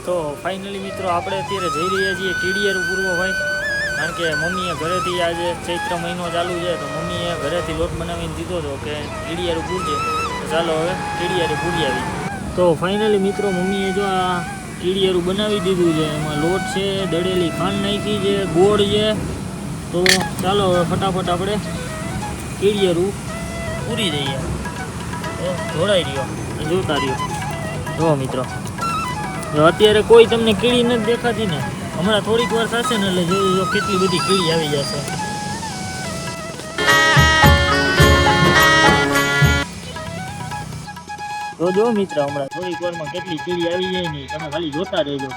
તો ફાઇનલી મિત્રો આપણે અત્યારે જઈ રહ્યા છીએ કીડિયારું પૂરવા ભાઈ, કારણ કે મમ્મીએ ઘરેથી આજે ચૈત્ર મહિનો ચાલુ છે તો મમ્મીએ ઘરેથી લોટ બનાવીને દીધો હતો કે કીડિયારું પૂરજે, તો ચાલો હવે કીડિયારું પૂરી આવી. તો ફાઇનલી મિત્રો મમ્મીએ જો આ કીડિયારું બનાવી દીધું છે. એમાં લોટ છે, દળેલી ખાંડ નાખી છે, ગોળ છે. તો ચાલો હવે ફટાફટ આપણે કીડિયારું પૂરી દઈએ. તો જોડાઈ રહ્યો, જોતા રહ્યો. જો મિત્રો, જો અત્યારે કોઈ તમને કીડી નથી દેખાતી ને, હમણાં થોડીક વાર થશે ને એટલે જોજો કેટલી બધી કીડી આવી જશે. તો જો મિત્ર, હમણાં થોડીક વારમાં કેટલી કીડી આવી જાય ને તમે ખાલી જોતા રહેજો.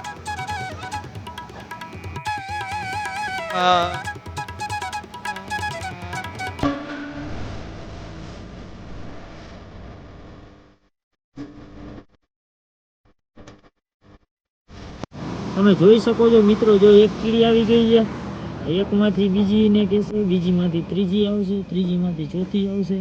તમે જોઈ શકો છો મિત્રો, જો એક કીડી આવી ગઈ છે, એકમાંથી બીજી ને કહેશે, બીજીમાંથી ત્રીજી આવશે, ત્રીજીમાંથી ચોથી આવશે.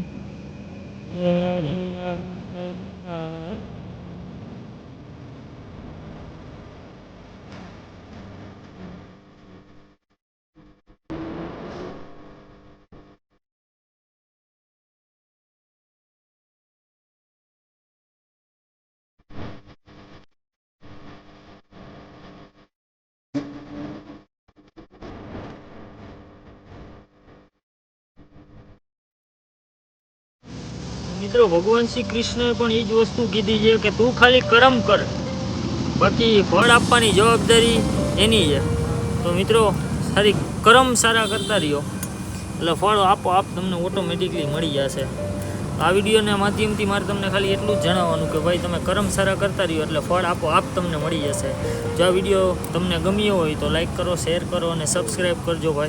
મિત્રો, ભગવાન શ્રી કૃષ્ણએ પણ એ જ વસ્તુ કીધી છે કે તું ખાલી કર્મ કર, બાકી ફળ આપવાની જવાબદારી એની છે. તો મિત્રો, સારી કર્મ સારા કરતા રહ્યો એટલે ફળ આપોઆપ તમને ઓટોમેટિકલી મળી જશે. આ વિડીયોના માધ્યમથી મારે તમને ખાલી એટલું જ જણાવવાનું કે ભાઈ તમે કર્મ સારા કરતા રહ્યો એટલે ફળ આપોઆપ તમને મળી જશે. જો આ વિડીયો તમને ગમ્યો હોય તો લાઈક કરો, શેર કરો અને સબસ્ક્રાઈબ કરજો ભાઈ.